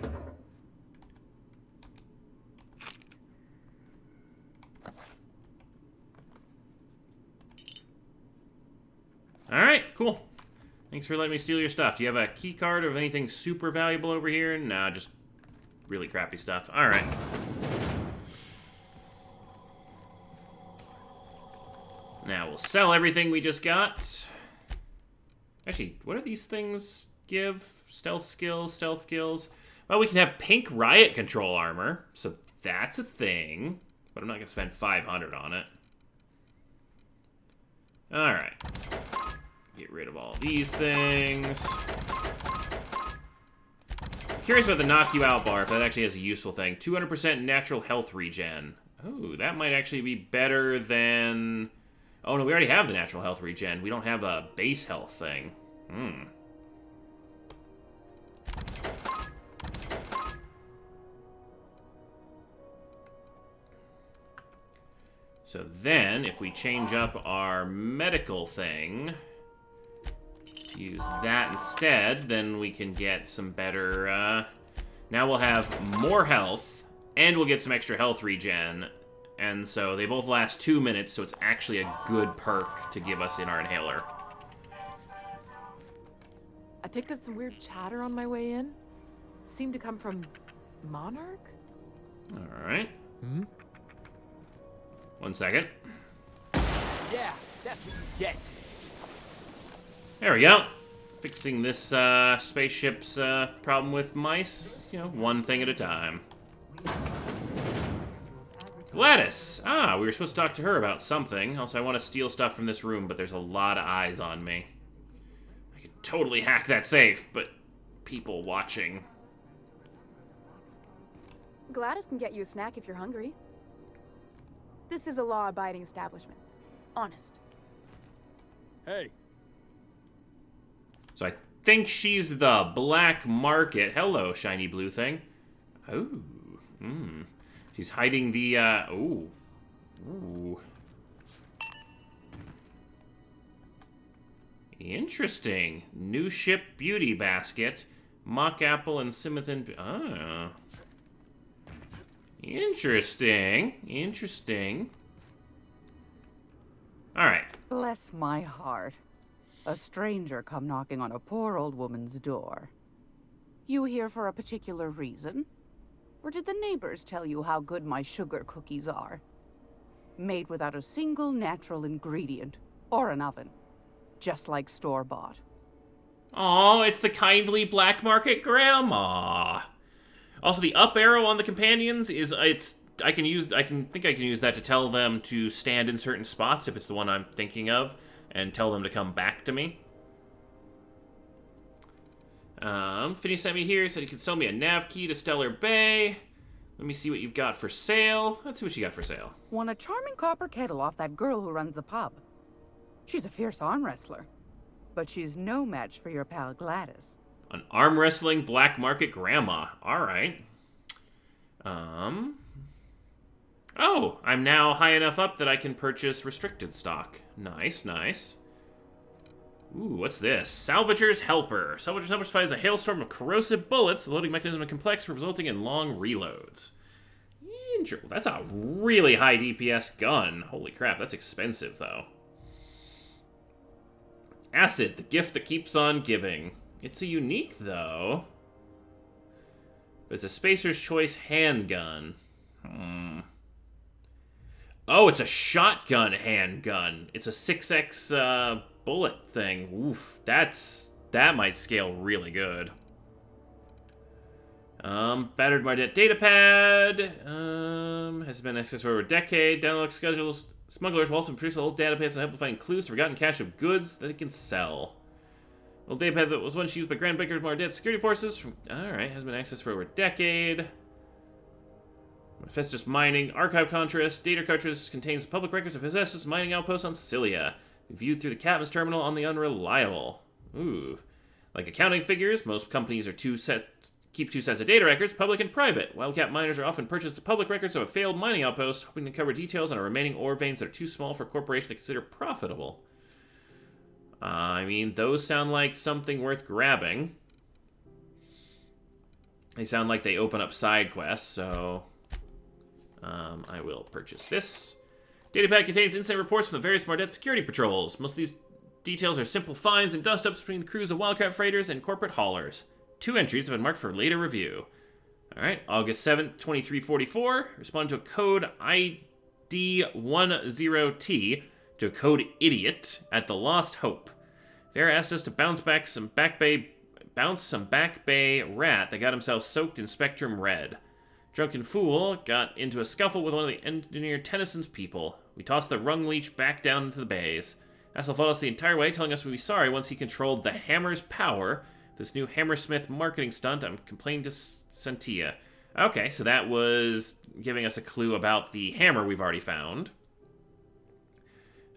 Alright, cool. Thanks for letting me steal your stuff. Do you have a key card of anything super valuable over here? Nah, just really crappy stuff. Alright. Now we'll sell everything we just got. Actually, what do these things give? Stealth skills. Well, we can have pink riot control armor, so that's a thing. But I'm not going to spend 500 on it. Alright. Get rid of all these things. Curious about the knock you out bar, if that actually has a useful thing. 200% natural health regen. Oh, that might actually be better than... Oh, no, we already have the natural health regen. We don't have a base health thing. So then, if we change up our medical thing, use that instead, then we can get some better... now we'll have more health, and we'll get some extra health regen. And so they both last 2 minutes, so it's actually a good perk to give us in our inhaler. I picked up some weird chatter on my way in. Seemed to come from Monarch? Alright. 1 second. Yeah, that's what you get. There we go. Fixing this spaceship's problem with mice, you know, one thing at a time. Gladys! Ah, we were supposed to talk to her about something. Also, I want to steal stuff from this room, but there's a lot of eyes on me. I could totally hack that safe, but people watching. Gladys can get you a snack if you're hungry. This is a law-abiding establishment. Honest. Hey. So I think she's the black market. Hello, shiny blue thing. Oh. She's hiding the, ooh. Interesting. New ship beauty basket. Mock apple and Simothin. Ah. Interesting. Alright. Bless my heart. A stranger come knocking on a poor old woman's door. You here for a particular reason? Or did the neighbors tell you how good my sugar cookies are? Made without a single natural ingredient, or an oven. Just like store-bought. Oh, it's the kindly black market grandma. Also, the up arrow on the companions is, I can use that to tell them to stand in certain spots if it's the one I'm thinking of, and tell them to come back to me. Finney sent me here, said he could sell me a nav key to Stellar Bay. Let me see what you've got for sale. Let's see what you got for sale. Won a charming copper kettle off that girl who runs the pub. She's a fierce arm wrestler, but she's no match for your pal Gladys. An arm wrestling black market grandma. All right. Oh, I'm now high enough up that I can purchase restricted stock. Nice. Ooh, what's this? Salvager's Helper. Salvager's Helper fires a hailstorm of corrosive bullets. The loading mechanism is complex, resulting in long reloads. That's a really high DPS gun. Holy crap, that's expensive, though. Acid, the gift that keeps on giving. It's a unique, though. But it's a Spacer's Choice handgun. Oh, it's a shotgun handgun. It's a 6x bullet thing. Oof, that might scale really good. Battered Mardet datapad. Has been accessed for over a decade. Download schedules. Smugglers will also produce old datapads and amplifying clues to forgotten cache of goods that they can sell. Old datapad that was once used by Groundbreaker Mardet security forces. Alright, has been accessed for over a decade. Manifestus mining. Archive contrast. Data cartridge contains public records of Hessus mining outposts on Cilia. Viewed through the Captain's terminal on the Unreliable. Ooh. Like accounting figures, most companies are keep two sets of data records, public and private. Wildcat miners are often purchased the public records of a failed mining outpost, hoping to cover details on a remaining ore veins that are too small for a corporation to consider profitable. I mean, those sound like something worth grabbing. They sound like they open up side quests, so I will purchase this. Datapad contains instant reports from the various Mardet security patrols. Most of these details are simple finds and dust-ups between the crews of Wildcat freighters and corporate haulers. 2 entries have been marked for later review. Alright, August 7th, 2344. Respond to a code ID10T to a code idiot at the Lost Hope. Vera asked us to bounce some back bay rat that got himself soaked in Spectrum Red. Drunken fool got into a scuffle with one of the engineer Tennyson's people. We tossed the rung leech back down into the bays. Asshole followed us the entire way, telling us we'd be sorry once he controlled the hammer's power. This new Hammersmith marketing stunt, I'm complaining to Santia. Okay, so that was giving us a clue about the hammer we've already found.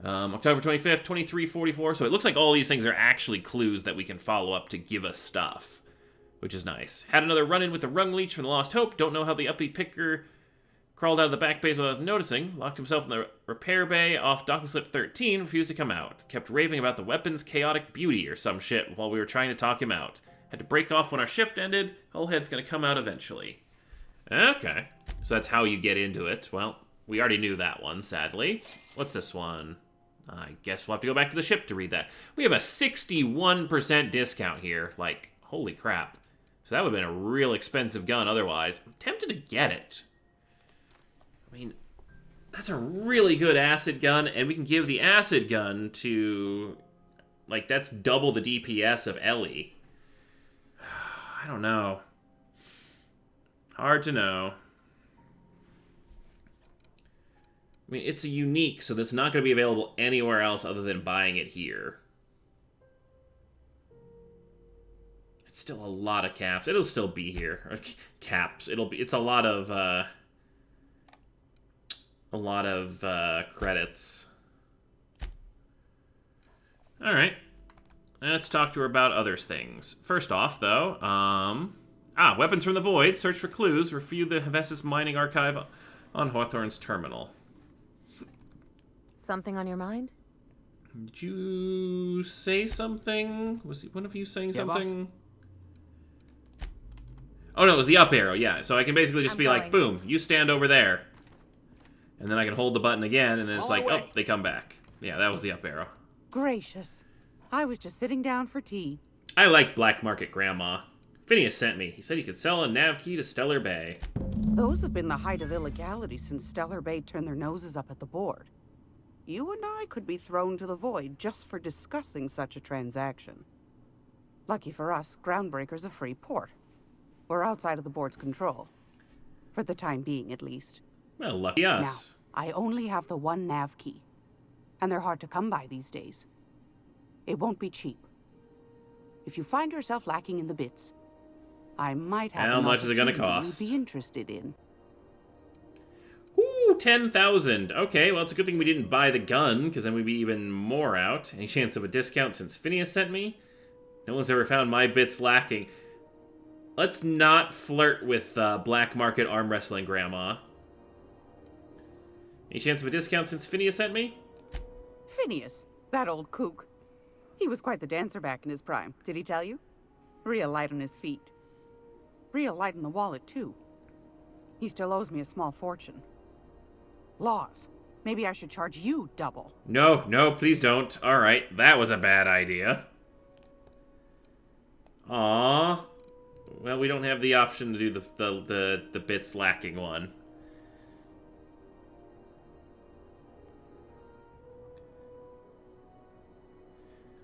October 25th, 2344. So it looks like all these things are actually clues that we can follow up to give us stuff, which is nice. Had another run-in with the rung leech from the Lost Hope. Don't know how the upbeat picker crawled out of the back bays without noticing. Locked himself in the repair bay off docking slip 13. Refused to come out. Kept raving about the weapon's chaotic beauty or some shit while we were trying to talk him out. Had to break off when our shift ended. Hullhead's gonna come out eventually. Okay. So that's how you get into it. Well, we already knew that one, sadly. What's this one? I guess we'll have to go back to the ship to read that. We have a 61% discount here. Like, holy crap. So that would have been a real expensive gun otherwise. I'm tempted to get it. I mean, that's a really good acid gun, and we can give the acid gun to... Like, that's double the DPS of Ellie. I don't know. Hard to know. I mean, it's a unique, so that's not going to be available anywhere else other than buying it here. It's still a lot of caps. It'll still be here. Caps. It's a lot of credits. All right. Let's talk to her about other things. First off, though, weapons from the void. Search for clues. Review the Hevessus mining archive on Hawthorne's terminal. Something on your mind? Did you say something? Was one of you saying something? Boss? Oh, no, it was the up arrow, yeah. So I can basically just I'm be going. like, boom, you stand over there. And then I can hold the button again, and then it's On like, my oh, way. they come back. Yeah, that was the up arrow. Gracious. I was just sitting down for tea. I like Black Market Grandma. Phineas sent me. He said he could sell a nav key to Stellar Bay. Those have been the height of illegality since Stellar Bay turned their noses up at the board. You and I could be thrown to the void just for discussing such a transaction. Lucky for us, Groundbreaker's a free port. We're outside of the board's control. For the time being, at least. Well, lucky us. Now, I only have the one nav key. And they're hard to come by these days. It won't be cheap. If you find yourself lacking in the bits, I might have How an much is it gonna opportunity cost? you'd be interested in. Ooh, 10,000. Okay, well, it's a good thing we didn't buy the gun, because then we'd be even more out. Any chance of a discount since Phineas sent me? No one's ever found my bits lacking. Let's not flirt with Black Market Arm Wrestling Grandma. Any chance of a discount since Phineas sent me? Phineas, that old kook. He was quite the dancer back in his prime, did he tell you? Real light on his feet. Real light in the wallet, too. He still owes me a small fortune. Laws. Maybe I should charge you double. No, no, please don't. Alright, that was a bad idea. Aww. Well, we don't have the option to do the bits lacking one.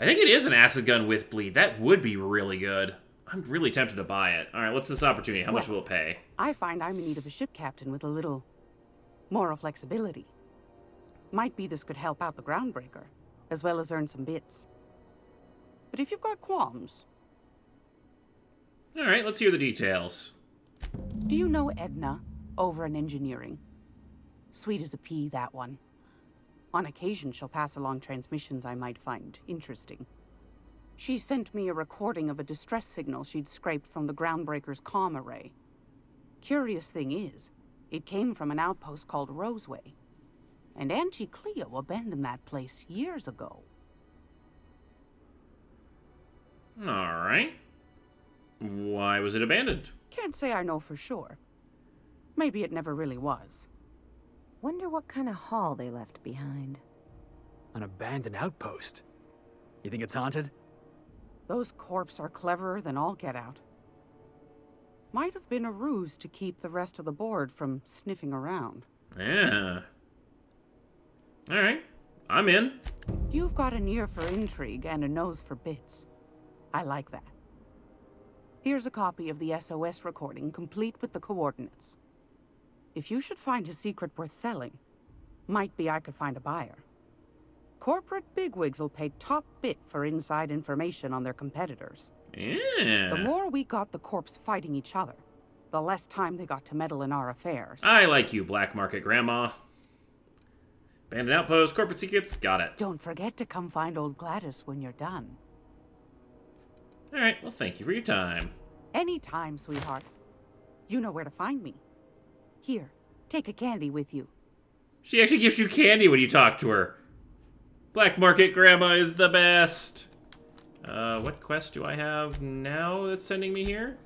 I think it is an acid gun with bleed. That would be really good. I'm really tempted to buy it. Alright, what's this opportunity? How much will it pay? I find I'm in need of a ship captain with a little moral flexibility. Might be this could help out the Groundbreaker, as well as earn some bits. But if you've got qualms... Alright, let's hear the details. Do you know Edna, over in engineering? Sweet as a pea, that one. On occasion, she'll pass along transmissions I might find interesting. She sent me a recording of a distress signal she'd scraped from the Groundbreaker's comm array. Curious thing is, it came from an outpost called Roseway. And Auntie Cleo abandoned that place years ago. Alright. Why was it abandoned? Can't say I know for sure. Maybe it never really was. Wonder what kind of haul they left behind. An abandoned outpost. You think it's haunted? Those corpses are cleverer than all get out. Might have been a ruse to keep the rest of the board from sniffing around. Yeah. Alright. I'm in. You've got an ear for intrigue and a nose for bits. I like that. Here's a copy of the SOS recording, complete with the coordinates. If you should find a secret worth selling, might be I could find a buyer. Corporate bigwigs will pay top bit for inside information on their competitors. Yeah. The more we got the corps fighting each other, the less time they got to meddle in our affairs. I like you, Black Market Grandma. Bandit Outpost, corporate secrets, got it. Don't forget to come find old Gladys when you're done. Alright, well thank you for your time. Anytime, sweetheart. You know where to find me. Here, take a candy with you. She actually gives you candy when you talk to her. Black Market Grandma is the best. What quest do I have now that's sending me here?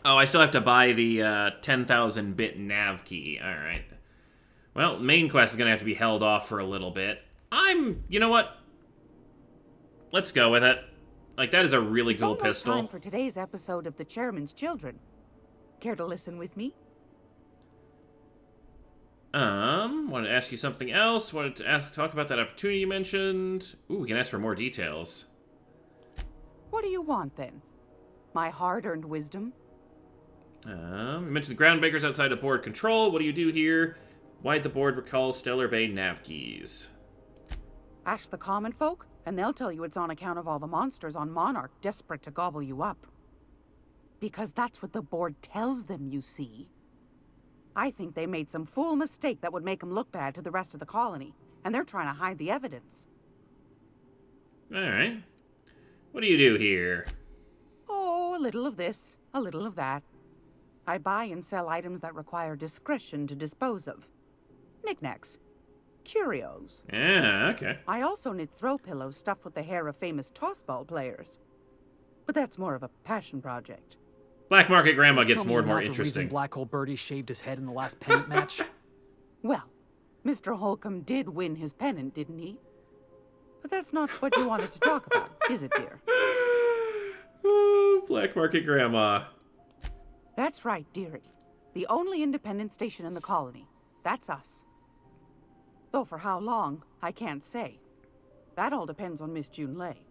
Oh, I still have to buy the 10,000-bit nav key. Alright. Well, main quest is going to have to be held off for a little bit. You know what? Let's go with it. Like, that is a really cool pistol. It's almost time for today's episode of The Chairman's Children. Care to listen with me? Wanted to ask you something else. Wanted to talk about that opportunity you mentioned. Ooh, we can ask for more details. What do you want, then? My hard-earned wisdom? You mentioned the Groundbreakers outside of board control. What do you do here? Why'd the board recall Stellar Bay nav keys? Ask the common folk, and they'll tell you it's on account of all the monsters on Monarch desperate to gobble you up. Because that's what the board tells them, you see. I think they made some fool mistake that would make them look bad to the rest of the colony, and they're trying to hide the evidence. Alright. What do you do here? Oh, a little of this, a little of that. I buy and sell items that require discretion to dispose of. Knickknacks. Curios. Yeah, okay. I also knit throw pillows stuffed with the hair of famous tossball players. But that's more of a passion project. Black Market Grandma gets more and more The reason interesting. Black Hole Birdie shaved his head in the last pennant match? Well, Mr. Holcomb did win his pennant, didn't he? But that's not what you wanted to talk about, is it, dear? Oh, Black Market Grandma. That's right, dearie. The only independent station in the colony. That's us. Though for how long, I can't say. That all depends on Miss June Lay.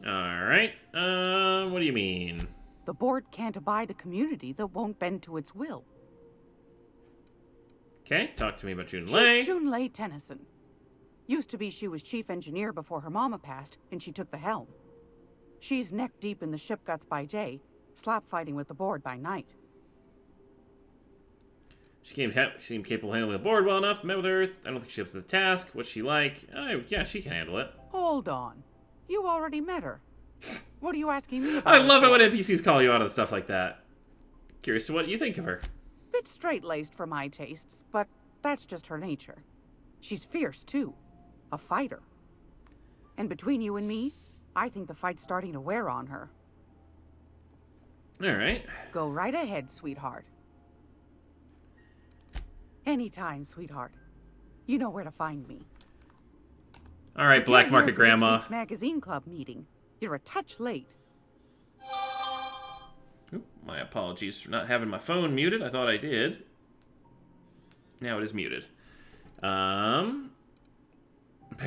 Alright. What do you mean? The board can't abide a community that won't bend to its will. Okay, talk to me about June Lay. Chief June Lay Tennyson. Used to be she was chief engineer before her mama passed, and she took the helm. She's neck deep in the ship guts by day, slap fighting with the board by night. She seemed capable of handling the board well enough. Met with her. I don't think she's up to the task. What's she like? Yeah, she can handle it. Hold on. You already met her. What are you asking me about? I love it when NPCs call you out on stuff like that. Curious to what you think of her. Bit straight-laced for my tastes, but that's just her nature. She's fierce, too. A fighter. And between you and me, I think the fight's starting to wear on her. Alright. Go right ahead, sweetheart. Anytime, sweetheart. You know where to find me. Alright, Black Market Grandma. This week's magazine club meeting. You're a touch late. Oop, my apologies for not having my phone muted. I thought I did. Now it is muted. Back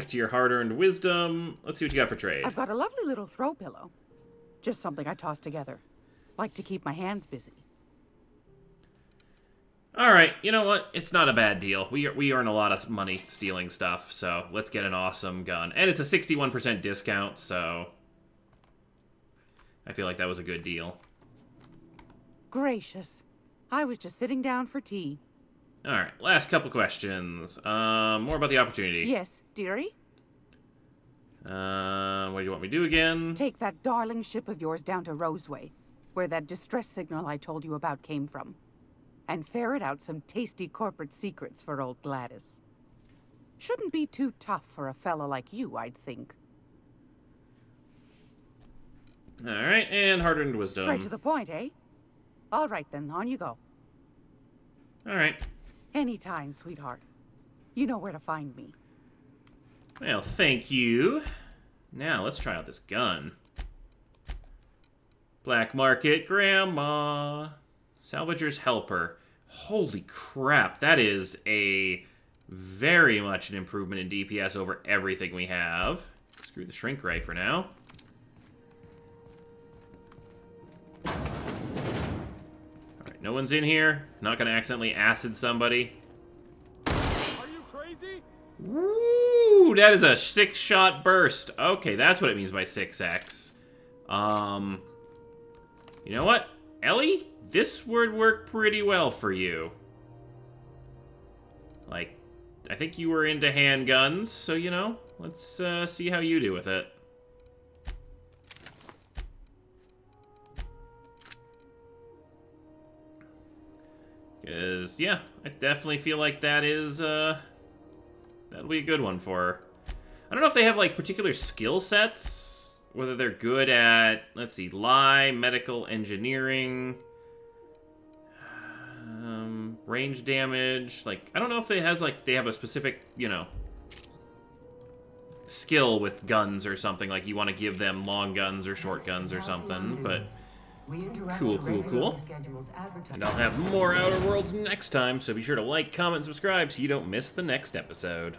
to your hard-earned wisdom. Let's see what you got for trade. I've got a lovely little throw pillow. Just something I toss together. Like to keep my hands busy. Alright, you know what? It's not a bad deal. We earn a lot of money stealing stuff, so let's get an awesome gun. And it's a 61% discount, so I feel like that was a good deal. Gracious. I was just sitting down for tea. Alright, last couple questions. More about the opportunity. Yes, dearie? What do you want me to do again? Take that darling ship of yours down to Roseway, where that distress signal I told you about came from. And ferret out some tasty corporate secrets for old Gladys. Shouldn't be too tough for a fella like you, I'd think. Alright, and hard-earned wisdom. Straight to the point, eh? All right, then, on you go. Alright. Anytime, sweetheart. You know where to find me. Well, thank you. Now, let's try out this gun. Black Market Grandma. Salvager's Helper. Holy crap, that is a very much an improvement in DPS over everything we have. Screw the shrink ray for now. Alright, no one's in here. Not gonna accidentally acid somebody. Are you crazy? Woo! That is a 6-shot burst. Okay, that's what it means by 6x. You know what? Ellie, this would work pretty well for you. Like, I think you were into handguns, so, you know, let's see how you do with it. Because, yeah, I definitely feel like that is, that'll be a good one for her. I don't know if they have, like, particular skill sets. Whether they're good at, let's see, lie, medical engineering, range damage. Like, I don't know if they have a specific, you know, skill with guns or something. Like, you want to give them long guns or short guns or something. But cool, cool, cool. And I'll have more Outer Worlds next time. So be sure to like, comment, and subscribe so you don't miss the next episode.